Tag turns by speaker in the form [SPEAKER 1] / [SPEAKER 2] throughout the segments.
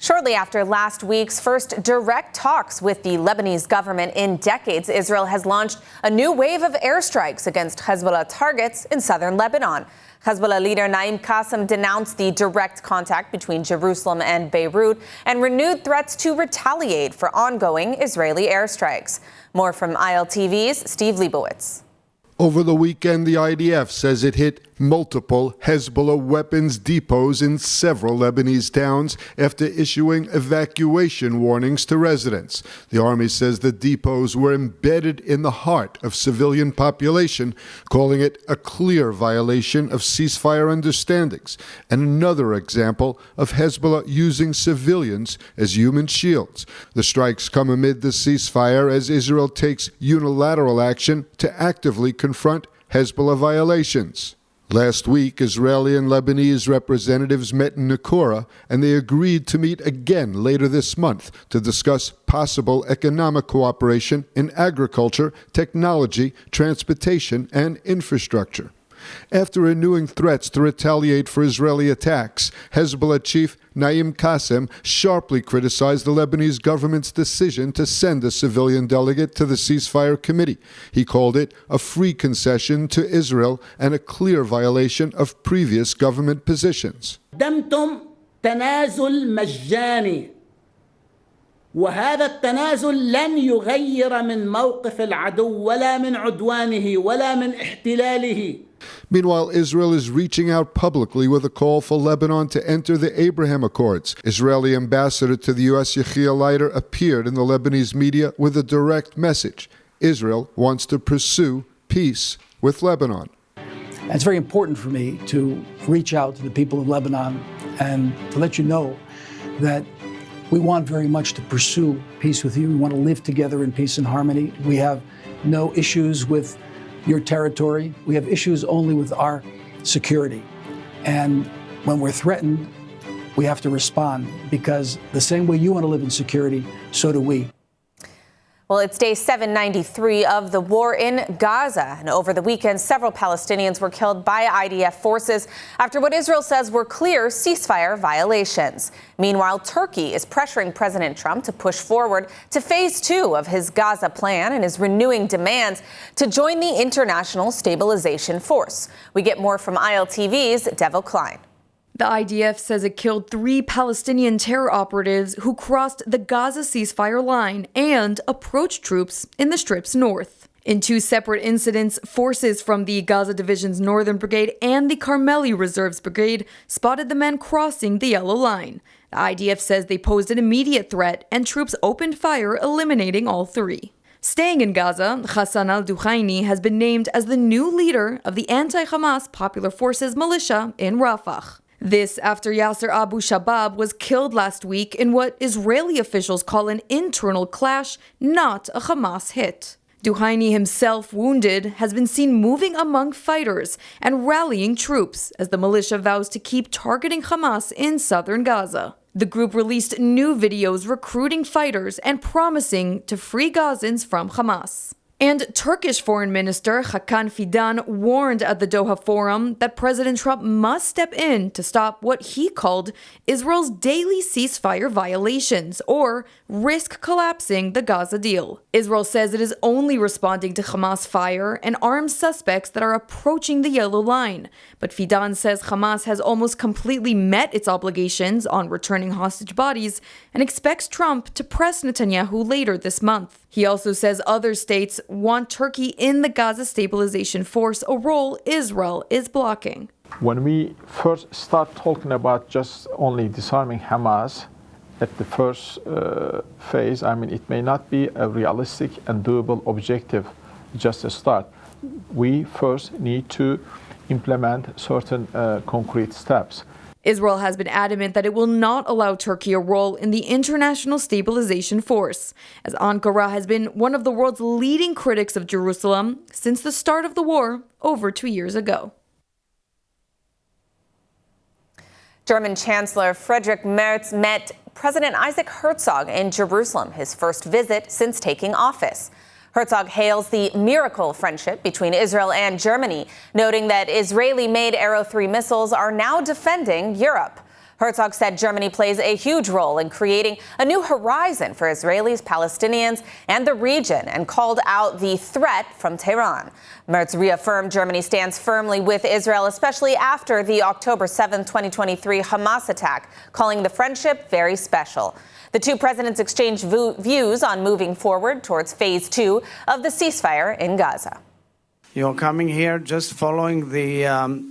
[SPEAKER 1] Shortly after last week's first direct talks with the Lebanese government in decades, Israel has launched a new wave of airstrikes against Hezbollah targets in southern Lebanon. Hezbollah leader Naim Qassem denounced the direct contact between Jerusalem and Beirut and renewed threats to retaliate for ongoing Israeli airstrikes. More from ILTV's Steve Leibowitz.
[SPEAKER 2] Over the weekend, the IDF says it hit multiple Hezbollah weapons depots in several Lebanese towns after issuing evacuation warnings to residents. The army says the depots were embedded in the heart of civilian population, calling it a clear violation of ceasefire understandings and another example of Hezbollah using civilians as human shields. The strikes come amid the ceasefire as Israel takes unilateral action to actively confront Hezbollah violations. Last week, Israeli and Lebanese representatives met in Naqoura, and they agreed to meet again later this month to discuss possible economic cooperation in agriculture, technology, transportation, and infrastructure. After renewing threats to retaliate for Israeli attacks, Hezbollah chief Naim Qassem sharply criticized the Lebanese government's decision to send a civilian delegate to the ceasefire committee. He called it a free concession to Israel and a clear violation of previous government positions.
[SPEAKER 3] قدمتم تنازل مجاني وهذا التنازل لن يغير من موقف العدو ولا من عدوانه ولا من احتلاله.
[SPEAKER 2] Meanwhile, Israel is reaching out publicly with a call for Lebanon to enter the Abraham Accords. Israeli ambassador to the U.S. Yechiel Leiter appeared in the Lebanese media with a direct message. Israel wants to pursue peace with Lebanon.
[SPEAKER 4] It's very important for me to reach out to the people of Lebanon and to let you know that we want very much to pursue peace with you. We want to live together in peace and harmony. We have no issues with your territory. We have issues only with our security. And when we're threatened, we have to respond because the same way you want to live in security, so do we.
[SPEAKER 1] Well, it's day 793 of the war in Gaza. And over the weekend, several Palestinians were killed by IDF forces after what Israel says were clear ceasefire violations. Meanwhile, Turkey is pressuring President Trump to push forward to phase 2 of his Gaza plan and is renewing demands to join the International Stabilization Force. We get more from ILTV's Devo Klein.
[SPEAKER 5] The IDF says it killed 3 Palestinian terror operatives who crossed the Gaza ceasefire line and approached troops in the Strip's north. In 2 separate incidents, forces from the Gaza Division's Northern Brigade and the Carmeli Reserves Brigade spotted the men crossing the yellow line. The IDF says they posed an immediate threat and troops opened fire, eliminating all 3. Staying in Gaza, Hassan al-Duhaini has been named as the new leader of the anti-Hamas Popular Forces militia in Rafah. This after Yasser Abu Shabab was killed last week in what Israeli officials call an internal clash, not a Hamas hit. Duhaini himself, wounded, has been seen moving among fighters and rallying troops as the militia vows to keep targeting Hamas in southern Gaza. The group released new videos recruiting fighters and promising to free Gazans from Hamas. And Turkish Foreign Minister Hakan Fidan warned at the Doha Forum that President Trump must step in to stop what he called Israel's daily ceasefire violations or risk collapsing the Gaza deal. Israel says it is only responding to Hamas fire and armed suspects that are approaching the yellow line. But Fidan says Hamas has almost completely met its obligations on returning hostage bodies and expects Trump to press Netanyahu later this month. He also says other states want Turkey in the Gaza Stabilization Force, a role Israel is blocking.
[SPEAKER 6] When we first start talking about just only disarming Hamas at the first phase, it may not be a realistic and doable objective, just a start. We first need to implement certain concrete steps.
[SPEAKER 5] Israel has been adamant that it will not allow Turkey a role in the International Stabilization Force, as Ankara has been one of the world's leading critics of Jerusalem since the start of the war over 2 years ago.
[SPEAKER 1] German Chancellor Friedrich Merz met President Isaac Herzog in Jerusalem, his first visit since taking office. Herzog hails the miracle friendship between Israel and Germany, noting that Israeli-made Arrow 3 missiles are now defending Europe. Herzog said Germany plays a huge role in creating a new horizon for Israelis, Palestinians, and the region, and called out the threat from Tehran. Merz reaffirmed Germany stands firmly with Israel, especially after the October 7, 2023 Hamas attack, calling the friendship very special. The two presidents exchanged views on moving forward towards phase 2 of the ceasefire in Gaza.
[SPEAKER 7] You're coming here just following the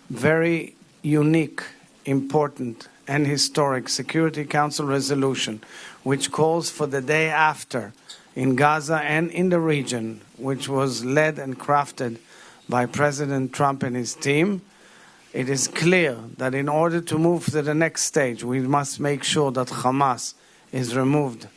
[SPEAKER 7] very unique, important and historic Security Council resolution, which calls for the day after in Gaza and in the region, which was led and crafted by President Trump and his team. It is clear that in order to move to the next stage, we must make sure that Hamas is removed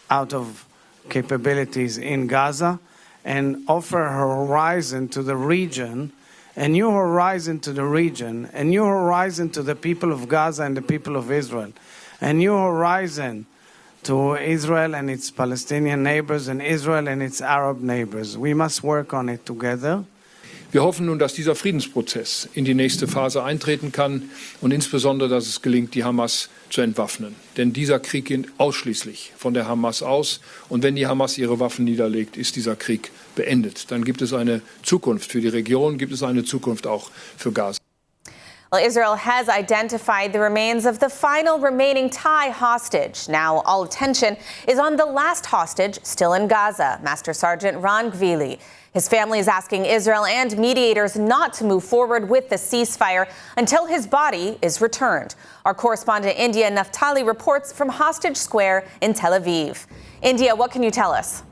[SPEAKER 7] out of capabilities in Gaza and offer a horizon to the region, a new horizon to the region, a new horizon to the people of Gaza and the people of Israel, a new horizon to Israel and its Palestinian neighbors and Israel and its Arab neighbors. We must work on it together.
[SPEAKER 8] Wir hoffen nun, dass dieser Friedensprozess in die nächste Phase eintreten kann und insbesondere, dass es gelingt, die Hamas zu entwaffnen. Denn dieser Krieg geht ausschließlich von der Hamas aus. Und wenn die Hamas ihre Waffen niederlegt, ist dieser Krieg beendet. Dann gibt es eine Zukunft für die Region, gibt es eine Zukunft auch für Gaza.
[SPEAKER 1] Well, Israel has identified the remains of the final remaining Thai hostage. Now all attention is on the last hostage still in Gaza, Master Sergeant Ron Gvili. His family is asking Israel and mediators not to move forward with the ceasefire until his body is returned. Our correspondent in India, Naftali, reports from Hostage Square in Tel Aviv. India, what can you tell us?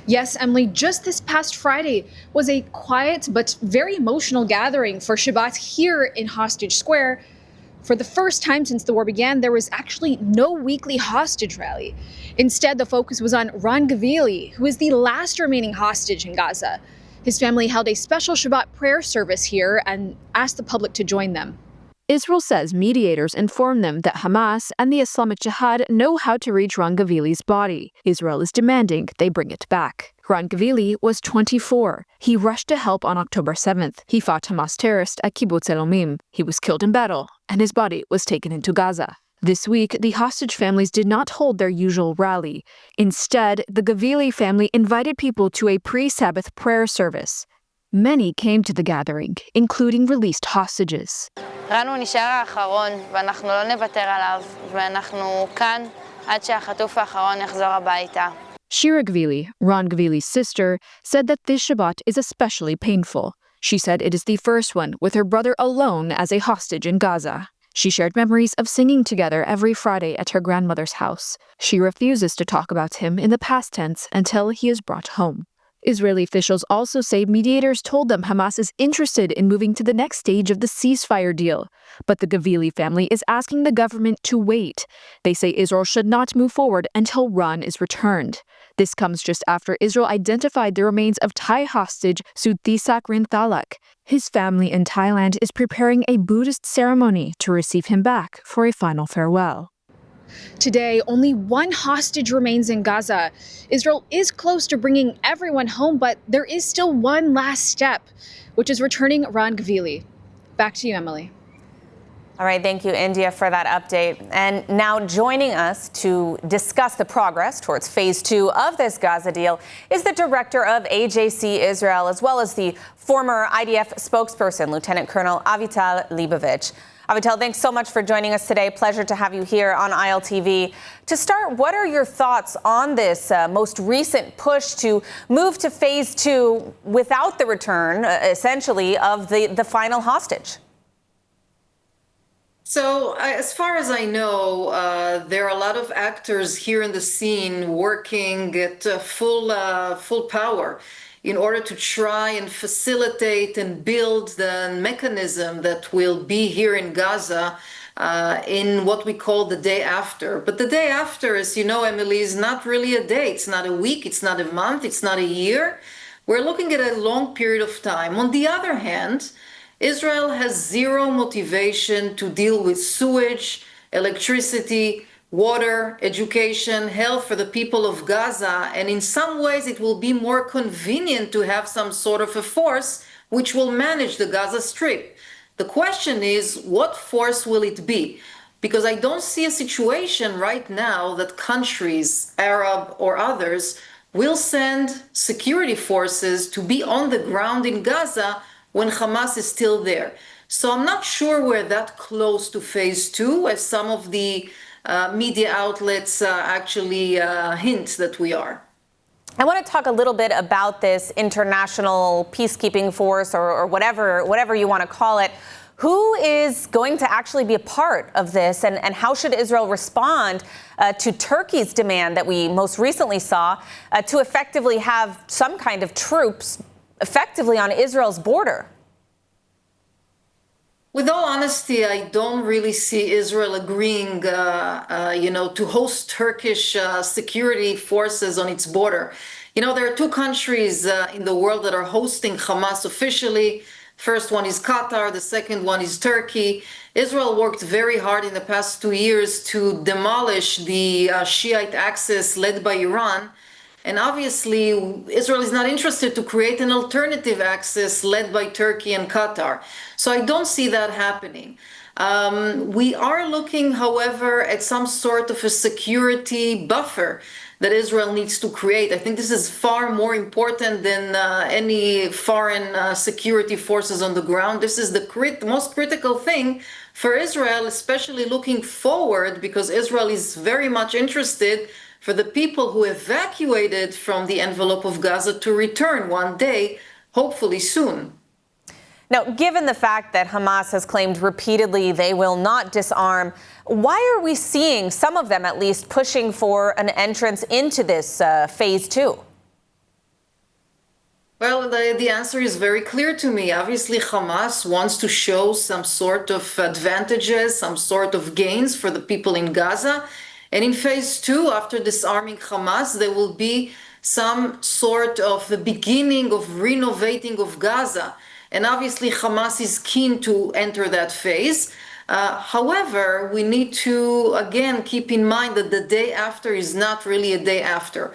[SPEAKER 9] Yes, Emily, just this past Friday was a quiet but very emotional gathering for Shabbat here in Hostage Square. For the first time since the war began, there was actually no weekly hostage rally. Instead, the focus was on Ron Gvili, who is the last remaining hostage in Gaza. His family held a special Shabbat prayer service here and asked the public to join them.
[SPEAKER 10] Israel says mediators informed them that Hamas and the Islamic Jihad know how to reach Ron Gvili's body. Israel is demanding they bring it back. Ron Gvili was 24. He rushed to help on October 7th. He fought Hamas terrorists at Kibbutz Elomim. He was killed in battle, and his body was taken into Gaza. This week, the hostage families did not hold their usual rally. Instead, the Gvili family invited people to a pre-Sabbath prayer service. Many came to the gathering, including released hostages.
[SPEAKER 11] רן הוא נשאר האחרון, ואנחנו לא נוותר עליו, ואנחנו כאן עד שהחטוף האחרון יחזור הביתה.
[SPEAKER 10] Shira Gvili, Ron Gvili's sister, said that this Shabbat is especially painful. She said it is the first one with her brother alone as a hostage in Gaza. She shared memories of singing together every Friday at her grandmother's house. She refuses to talk about him in the past tense until he is brought home. Israeli officials also say mediators told them Hamas is interested in moving to the next stage of the ceasefire deal. But the Gvili family is asking the government to wait. They say Israel should not move forward until Ron is returned. This comes just after Israel identified the remains of Thai hostage Suthisak Rinthalak. His family in Thailand is preparing a Buddhist ceremony to receive him back for a final farewell.
[SPEAKER 9] Today, only one hostage remains in Gaza. Israel is close to bringing everyone home, but there is still one last step, which is returning Ron Gvili. Back to you, Emily.
[SPEAKER 1] All right, thank you, India, for that update. And now joining us to discuss the progress towards phase 2 of this Gaza deal is the director of AJC Israel, as well as the former IDF spokesperson, Lieutenant Colonel Avital Leibovich. Avital, thanks so much for joining us today. Pleasure to have you here on ILTV. To start, what are your thoughts on this most recent push to move to phase 2 without the return, essentially, of the final hostage?
[SPEAKER 12] So, as far as I know, there are a lot of actors here in the scene working at full power in order to try and facilitate and build the mechanism that will be here in Gaza in what we call the day after. But the day after, as you know, Emily, is not really a day. It's not a week, it's not a month, it's not a year. We're looking at a long period of time. On the other hand, Israel has zero motivation to deal with sewage, electricity, water, education, health for the people of Gaza. And in some ways, it will be more convenient to have some sort of a force which will manage the Gaza Strip. The question is, what force will it be? Because I don't see a situation right now that countries, Arab or others, will send security forces to be on the ground in Gaza when Hamas is still there. So I'm not sure we're that close to phase two, as some of the media outlets actually hint that we are.
[SPEAKER 1] I want to talk a little bit about this international peacekeeping force or whatever you want to call it. Who is going to actually be a part of this, and how should Israel respond to Turkey's demand that we most recently saw to effectively have some kind of troops effectively on Israel's border?
[SPEAKER 12] With all honesty, I don't really see Israel agreeing, to host Turkish security forces on its border. There are two countries in the world that are hosting Hamas officially. First one is Qatar, the second one is Turkey. Israel worked very hard in the past 2 years to demolish the Shiite axis led by Iran. And obviously, Israel is not interested to create an alternative axis led by Turkey and Qatar. So I don't see that happening. We are looking, however, at some sort of a security buffer that Israel needs to create. I think this is far more important than any foreign security forces on the ground. This is the most critical thing for Israel, especially looking forward, because Israel is very much interested for the people who evacuated from the envelope of Gaza to return one day, hopefully soon.
[SPEAKER 1] Now, given the fact that Hamas has claimed repeatedly they will not disarm, why are we seeing, some of them at least, pushing for an entrance into this phase two?
[SPEAKER 12] Well, the answer is very clear to me. Obviously, Hamas wants to show some sort of advantages, some sort of gains for the people in Gaza. And in phase two, after disarming Hamas, there will be some sort of the beginning of renovating of Gaza. And obviously, Hamas is keen to enter that phase. However, we need to, again, keep in mind that the day after is not really a day after.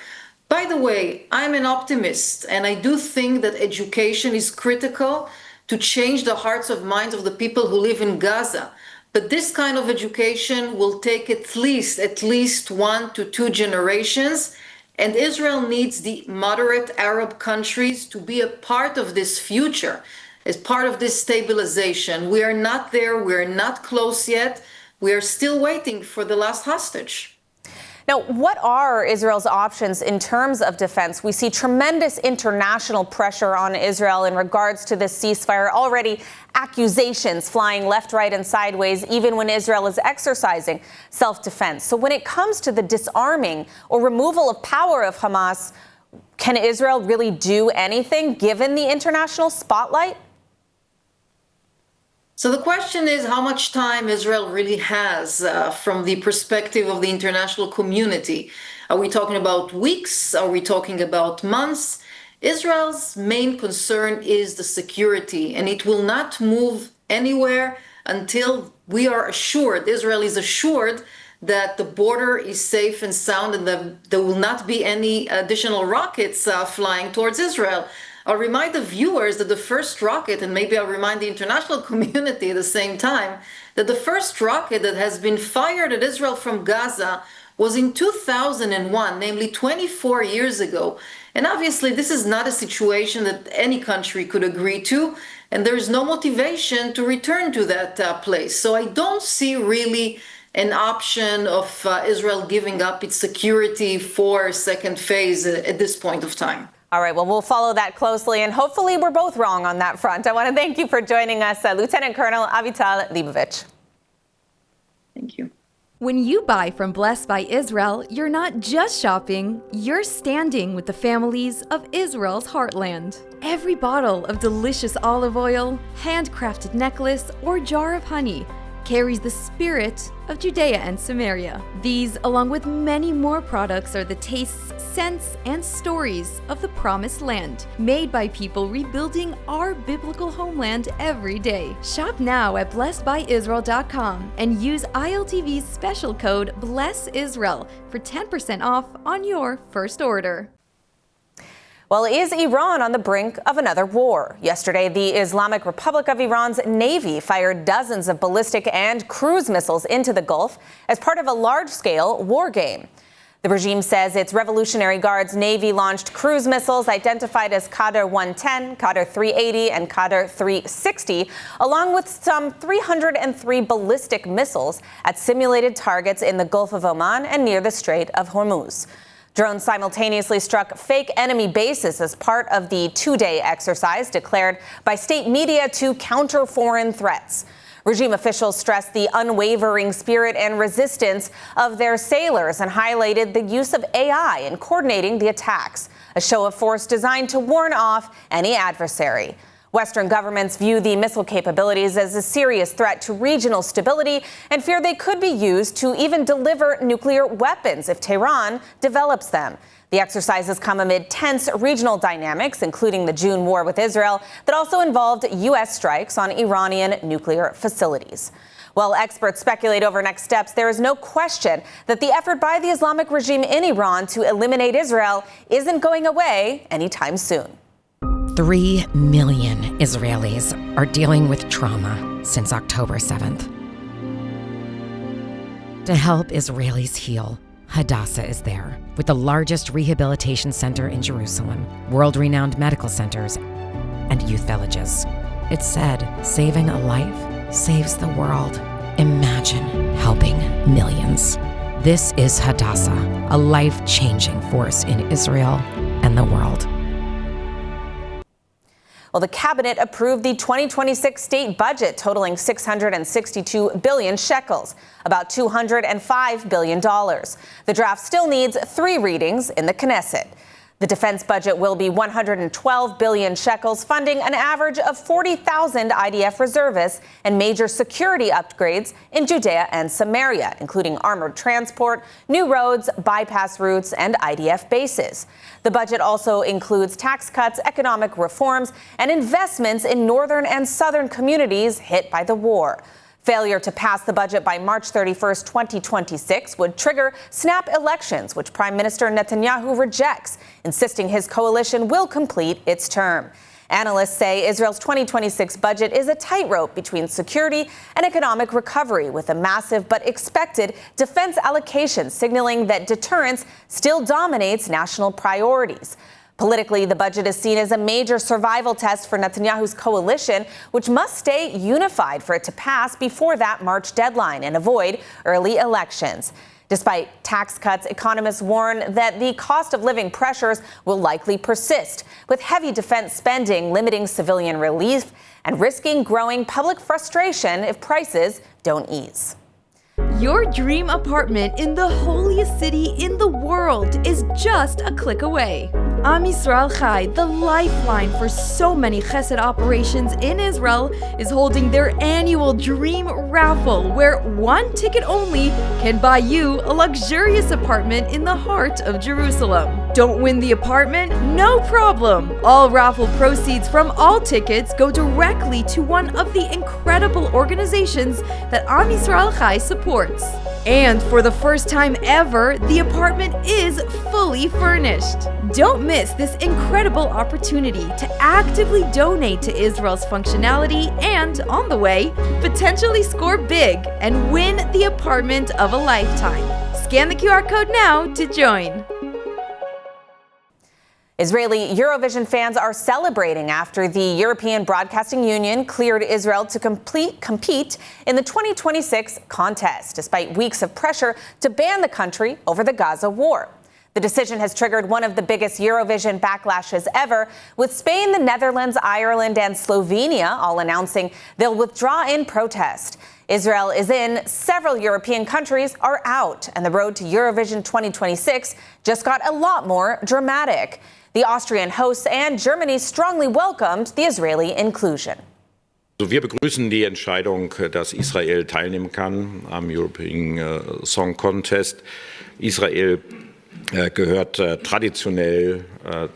[SPEAKER 12] By the way, I'm an optimist, and I do think that education is critical to change the hearts and minds of the people who live in Gaza. But this kind of education will take at least 1 to 2 generations, and Israel needs the moderate Arab countries to be a part of this future, as part of this stabilization. We are not there, we are not close yet, we are still waiting for the last hostage.
[SPEAKER 1] Now, what are Israel's options in terms of defense? We see tremendous international pressure on Israel in regards to this ceasefire, already accusations flying left, right, and sideways, even when Israel is exercising self-defense. So when it comes to the disarming or removal of power of Hamas, can Israel really do anything given the international spotlight?
[SPEAKER 12] So the question is how much time Israel really has from the perspective of the international community. Are we talking about weeks? Are we talking about months? Israel's main concern is the security, and it will not move anywhere until we are assured, Israel is assured, that the border is safe and sound and that there will not be any additional rockets flying towards Israel. I'll remind the viewers that the first rocket, and maybe I'll remind the international community at the same time, that the first rocket that has been fired at Israel from Gaza was in 2001, namely 24 years ago. And obviously, this is not a situation that any country could agree to, and there is no motivation to return to that place. So I don't see really an option of Israel giving up its security for a second phase at this point of time.
[SPEAKER 1] All right, well, we'll follow that closely, and hopefully we're both wrong on that front. I want to thank you for joining us, Lieutenant Colonel Avital Leibovich.
[SPEAKER 12] Thank you.
[SPEAKER 5] When you buy from Blessed by Israel, you're not just shopping, you're standing with the families of Israel's heartland. Every bottle of delicious olive oil, handcrafted necklace, or jar of honey carries the spirit of Judea and Samaria. These, along with many more products, are the tastes, scents, and stories of the Promised Land, made by people rebuilding our biblical homeland every day. Shop now at blessedbyisrael.com and use ILTV's special code BLESSISRAEL for 10% off on your first order.
[SPEAKER 1] Well, is Iran on the brink of another war? Yesterday, the Islamic Republic of Iran's Navy fired dozens of ballistic and cruise missiles into the Gulf as part of a large-scale war game. The regime says its Revolutionary Guard's Navy launched cruise missiles identified as Qadr 110, Qadr 380, and Qadr 360, along with some 303 ballistic missiles at simulated targets in the Gulf of Oman and near the Strait of Hormuz. Drones simultaneously struck fake enemy bases as part of the two-day exercise declared by state media to counter foreign threats. Regime officials stressed the unwavering spirit and resistance of their sailors and highlighted the use of AI in coordinating the attacks, a show of force designed to warn off any adversary. Western governments view the missile capabilities as a serious threat to regional stability and fear they could be used to even deliver nuclear weapons if Tehran develops them. The exercises come amid tense regional dynamics, including the June war with Israel, that also involved U.S. strikes on Iranian nuclear facilities. While experts speculate over next steps, there is no question that the effort by the Islamic regime in Iran to eliminate Israel isn't going away anytime soon.
[SPEAKER 13] 3 million Israelis are dealing with trauma since October 7th. To help Israelis heal, Hadassah is there, with the largest rehabilitation center in Jerusalem, world-renowned medical centers, and youth villages. It's said, saving a life saves the world. Imagine helping millions. This is Hadassah, a life-changing force in Israel and the world.
[SPEAKER 1] Well, the cabinet approved the 2026 state budget totaling 662 billion shekels, about $205 billion. The draft still needs 3 readings in the Knesset. The defense budget will be 112 billion shekels, funding an average of 40,000 IDF reservists and major security upgrades in Judea and Samaria, including armored transport, new roads, bypass routes, and IDF bases. The budget also includes tax cuts, economic reforms, and investments in northern and southern communities hit by the war. Failure to pass the budget by March 31st, 2026 would trigger snap elections, which Prime Minister Netanyahu rejects, insisting his coalition will complete its term. Analysts say Israel's 2026 budget is a tightrope between security and economic recovery, with a massive but expected defense allocation signaling that deterrence still dominates national priorities. Politically, the budget is seen as a major survival test for Netanyahu's coalition, which must stay unified for it to pass before that March deadline and avoid early elections. Despite tax cuts, economists warn that the cost of living pressures will likely persist, with heavy defense spending limiting civilian relief and risking growing public frustration if prices don't ease.
[SPEAKER 5] Your dream apartment in the holiest city in the world is just a click away. Am Yisrael Chai, the lifeline for so many chesed operations in Israel, is holding their annual Dream Raffle, where one ticket only can buy you a luxurious apartment in the heart of Jerusalem. Don't win the apartment? No problem! All raffle proceeds from all tickets go directly to one of the incredible organizations that Am Yisrael Chai supports. And for the first time ever, the apartment is fully furnished. Don't miss this incredible opportunity to actively donate to Israel's functionality and, on the way, potentially score big and win the apartment of a lifetime. Scan the QR code now to join.
[SPEAKER 1] Israeli Eurovision fans are celebrating after the European Broadcasting Union cleared Israel to compete in the 2026 contest, despite weeks of pressure to ban the country over the Gaza war. The decision has triggered one of the biggest Eurovision backlashes ever, with Spain, the Netherlands, Ireland, and Slovenia all announcing they'll withdraw in protest. Israel is in, several European countries are out, and the road to Eurovision 2026 just got a lot more dramatic. The Austrian hosts and Germany strongly welcomed the Israeli inclusion.
[SPEAKER 14] Also wir begrüßen die Entscheidung, dass Israel teilnehmen kann am European Song Contest. Israel gehört traditionell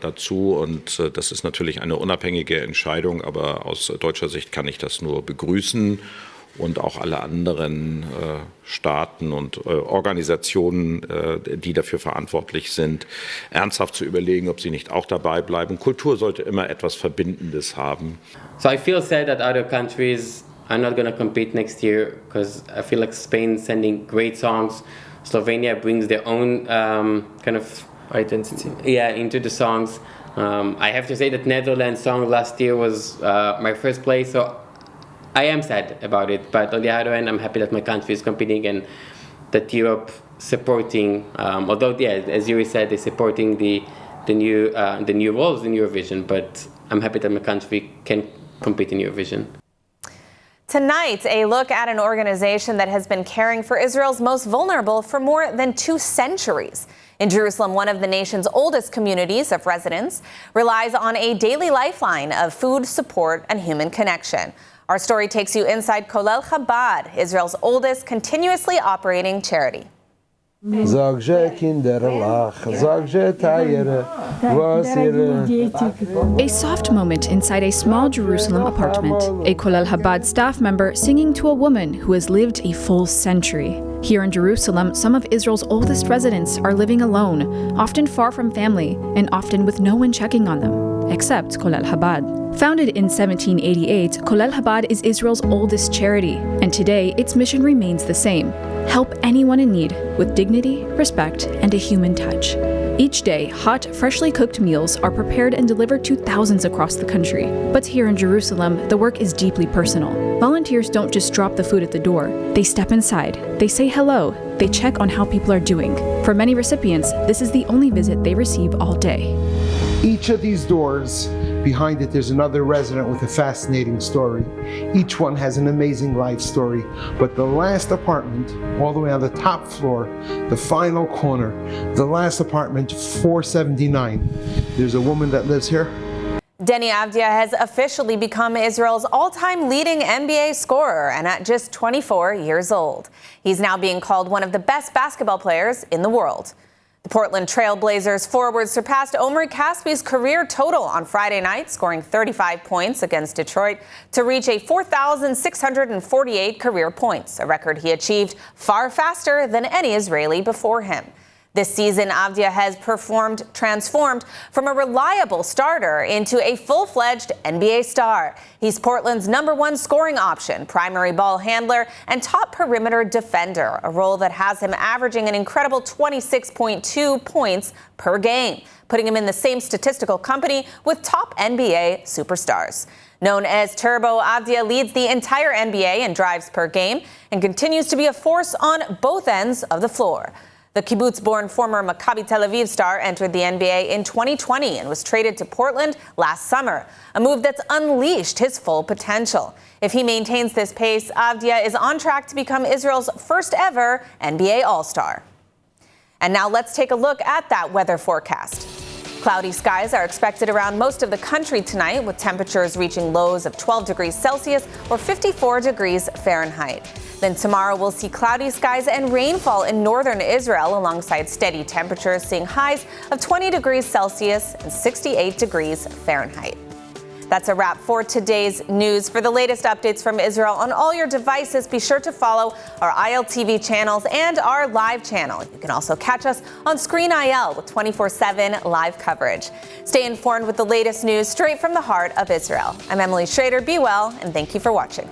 [SPEAKER 14] dazu und das ist natürlich eine unabhängige Entscheidung, aber aus deutscher Sicht kann ich das nur begrüßen. und auch alle anderen Staaten und Organisationen, die dafür verantwortlich sind, ernsthaft zu überlegen, ob sie nicht auch dabei bleiben. Kultur sollte immer etwas Verbindendes haben.
[SPEAKER 15] So I feel sad that other countries are not going to compete next year because I feel like Spain's sending great songs. Slovenia brings their own kind of identity into the songs. I have to say that Netherlands' song last year was my first place, so I am sad about it, but on the other hand, I'm happy that my country is competing and that Europe supporting, although, as Yuri said, they're supporting the new roles in Eurovision, but I'm happy that my country can compete in Eurovision.
[SPEAKER 1] Tonight, a look at an organization that has been caring for Israel's most vulnerable for more than 2 centuries. In Jerusalem, one of the nation's oldest communities of residents relies on a daily lifeline of food, support, and human connection. Our story takes you inside Kollel Chabad, Israel's oldest continuously operating charity.
[SPEAKER 10] A soft moment inside a small Jerusalem apartment. A Kollel Chabad staff member singing to a woman who has lived a full century. Here in Jerusalem, some of Israel's oldest residents are living alone, often far from family, and often with no one checking on them, except Kollel Chabad. Founded in 1788, Kollel Chabad is Israel's oldest charity, and today its mission remains the same: help anyone in need with dignity, respect, and a human touch. Each day, hot, freshly cooked meals are prepared and delivered to thousands across the country. But here in Jerusalem, the work is deeply personal. Volunteers don't just drop the food at the door. They step inside, they say hello, they check on how people are doing. For many recipients, this is the only visit they receive all day.
[SPEAKER 16] Each of these doors, behind it, there's another resident with a fascinating story. Each one has an amazing life story. But the last apartment, all the way on the top floor, the final corner, the last apartment, 479, there's a woman that lives here.
[SPEAKER 1] Deni Avdia has officially become Israel's all-time leading NBA scorer, and at just 24 years old. He's now being called one of the best basketball players in the world. The Portland Trail Blazers forward surpassed Omri Caspi's career total on Friday night, scoring 35 points against Detroit to reach a 4,648 career points, a record he achieved far faster than any Israeli before him. This season, Avdia has transformed from a reliable starter into a full-fledged NBA star. He's Portland's #1 scoring option, primary ball handler, and top perimeter defender, a role that has him averaging an incredible 26.2 points per game, putting him in the same statistical company with top NBA superstars. Known as Turbo, Avdia leads the entire NBA in drives per game and continues to be a force on both ends of the floor. The kibbutz-born former Maccabi Tel Aviv star entered the NBA in 2020 and was traded to Portland last summer, a move that's unleashed his full potential. If he maintains this pace, Avdia is on track to become Israel's first ever NBA All-Star. And now let's take a look at that weather forecast. Cloudy skies are expected around most of the country tonight, with temperatures reaching lows of 12 degrees Celsius or 54 degrees Fahrenheit. Then tomorrow we'll see cloudy skies and rainfall in northern Israel alongside steady temperatures, seeing highs of 20 degrees Celsius and 68 degrees Fahrenheit. That's a wrap for today's news. For the latest updates from Israel on all your devices, be sure to follow our ILTV channels and our live channel. You can also catch us on Screen IL with 24/7 live coverage. Stay informed with the latest news straight from the heart of Israel. I'm Emily Schrader. Be well, and thank you for watching.